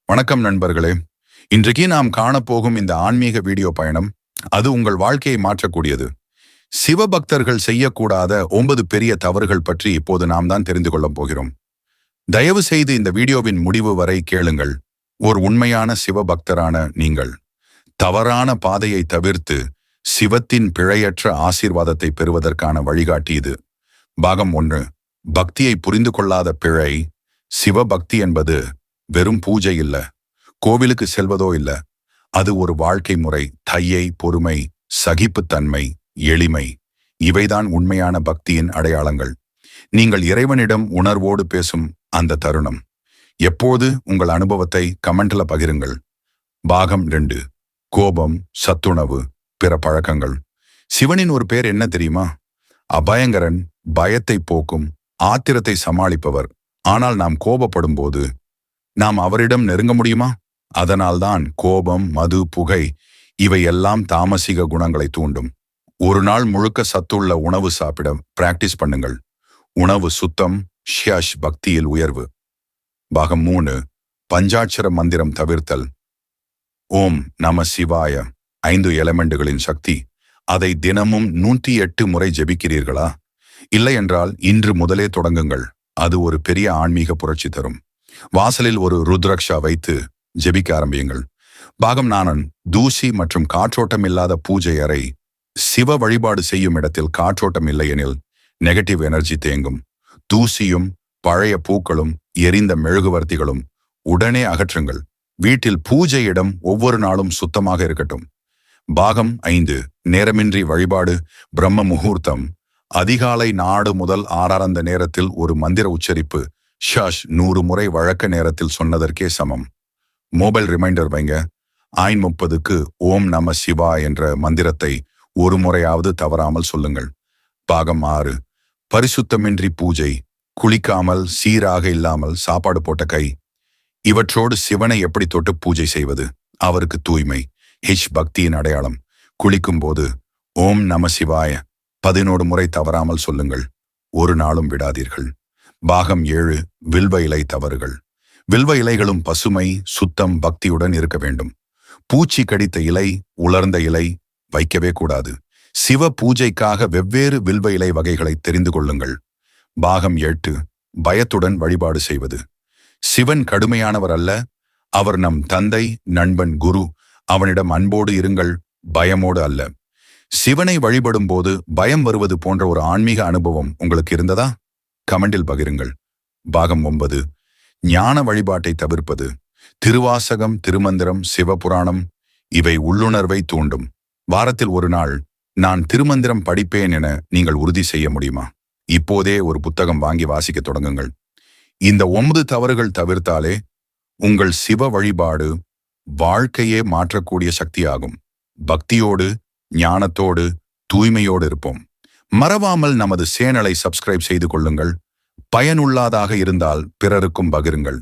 வணக்கம் நண்பர்களே. இன்றைக்கு நாம் காணப்போகும் இந்த ஆன்மீக வீடியோ பயணம் அது உங்கள் வாழ்க்கையை மாற்றக்கூடியது. சிவபக்தர்கள் செய்யக்கூடாத 9 பெரிய தவறுகள் பற்றி இப்போது நாம் தான் தெரிந்து கொள்ளப் போகிறோம். தயவு செய்து இந்த வீடியோவின் முடிவு வரை கேளுங்கள். ஒரு உண்மையான சிவபக்தரான நீங்கள் தவறான பாதையை தவிர்த்து சிவத்தின் பிழையற்ற ஆசீர்வாதத்தை பெறுவதற்கான வழிகாட்டி இது. பாகம் 1. பக்தியை புரிந்து கொள்ளாத பிழை. சிவபக்தி என்பது வெறும் பூஜை இல்ல, கோவிலுக்கு செல்வதோ இல்ல. அது ஒரு வாழ்க்கை முறை. தயை, பொறுமை, சகிப்புத்தன்மை, எளிமை, இவைதான் உண்மையான பக்தியின் அடையாளங்கள். நீங்கள் இறைவனிடம் உணர்வோடு பேசும் அந்த தருணம். எப்போது உங்கள் அனுபவத்தை கமெண்ட்ல பகிருங்கள். பாகம் 2. கோபம், சத்துணவு, பிற பழக்கங்கள். சிவனின் ஒரு பேர் என்ன தெரியுமா? அபயங்கரன், பயத்தை போக்கும், ஆத்திரத்தை சமாளிப்பவர். ஆனால் நாம் கோபப்படும் போது நாம் அவரிடம் நெருங்க முடியுமா? அதனால்தான் கோபம், மது, புகை இவையெல்லாம் தாமசிக குணங்களை தூண்டும். ஒரு நாள் முழுக்க சத்துள்ள உணவு சாப்பிட பிராக்டிஸ் பண்ணுங்கள். உணவு சுத்தம், ஷ்யஷ் பக்தியில் உயர்வு. பாகம் 3. பஞ்சாட்சர மந்திரம் தவிர்த்தல். ஓம் நம சிவாய 5 எலமெண்டுகளின் சக்தி. அதை தினமும் 108 முறை ஜெபிக்கிறீர்களா? இல்லை என்றால் இன்று முதலே தொடங்குங்கள். அது ஒரு பெரிய ஆன்மீக புரட்சி தரும். வாசலில் ஒரு ருத்ரக்ஷா வைத்து ஜெபிக்க ஆரம்பியுங்கள். பாகம் 4. தூசி மற்றும் காற்றோட்டம் இல்லாத பூஜை அறை. சிவ வழிபாடு செய்யும் இடத்தில் காற்றோட்டம் இல்லையெனில் நெகட்டிவ் எனர்ஜி தேங்கும். தூசியும் பழைய பூக்களும் எரிந்த மெழுகுவர்த்திகளும் உடனே அகற்றுங்கள். வீட்டில் பூஜை இடம் ஒவ்வொரு நாளும் சுத்தமாக இருக்கட்டும். பாகம் 5. நேரமின்றி வழிபாடு. பிரம்ம முகூர்த்தம். அதிகாலை 4 முதல் 6 அந்த நேரத்தில் ஒரு மந்திர உச்சரிப்பு ஷஷ் 100 முறை வழக்க நேரத்தில் சொன்னதற்கே சமம். மொபைல் ரிமைண்டர் வைங்க. 5:30க்கு ஓம் நம சிவா என்ற மந்திரத்தை ஒரு முறையாவது தவறாமல் சொல்லுங்கள். பாகம் 6. பரிசுத்தமின்றி பூஜை. குளிக்காமல், சீராக இல்லாமல் சாப்பாடு போட்ட கை. இவற்றோடு சிவனை எப்படி தொட்டு பூஜை செய்வது? அவருக்கு தூய்மை பக்தியின் அடையாளம். குளிக்கும் போது ஓம் நம சிவாய 11 முறை தவறாமல் சொல்லுங்கள். ஒரு நாளும் விடாதீர்கள். பாகம் 7. வில்வ இலை தவறுகள். வில்வ இலைகளும் பசுமை, சுத்தம், பக்தியுடன் இருக்க வேண்டும். பூச்சி கடித்த இலை, உலர்ந்த இலை வைக்கவே கூடாது. சிவ பூஜைக்காக வெவ்வேறு வில்வ இலை வகைகளை தெரிந்து கொள்ளுங்கள். பாகம் 8. பயத்துடன் வழிபாடு செய்வது. சிவன் கடுமையானவர் அல்ல. அவர் நம் தந்தை, நண்பன், குரு. அவனிடம் அன்போடு இருங்கள், பயமோடு அல்ல. சிவனை வழிபடும் போது பயம் வருவது போன்ற ஒரு ஆன்மீக அனுபவம் உங்களுக்கு இருந்ததா? கமெண்டில் பகிருங்கள். பாகம் 9. ஞான வழிபாட்டை தவிர்ப்பது. திருவாசகம், திருமந்திரம், சிவபுராணம் இவை உள்ளுணர்வை தூண்டும். வாரத்தில் ஒரு நாள் நான் திருமந்திரம் படிப்பேன் என நீங்கள் உறுதி செய்ய முடியுமா? இப்போதே ஒரு புத்தகம் வாங்கி வாசிக்க தொடங்குங்கள். இந்த 9 தவறுகள் தவிர்த்தாலே உங்கள் சிவ வழிபாடு வாழ்க்கையே மாற்றக்கூடிய சக்தியாகும். பக்தியோடு, ஞானத்தோடு, தூய்மையோடு இருப்போம். மறவாமல் நமது சேனலை சப்ஸ்கிரைப் செய்து கொள்ளுங்கள். பயனுள்ளதாக இருந்தால் பிறருக்கும் பகிருங்கள்.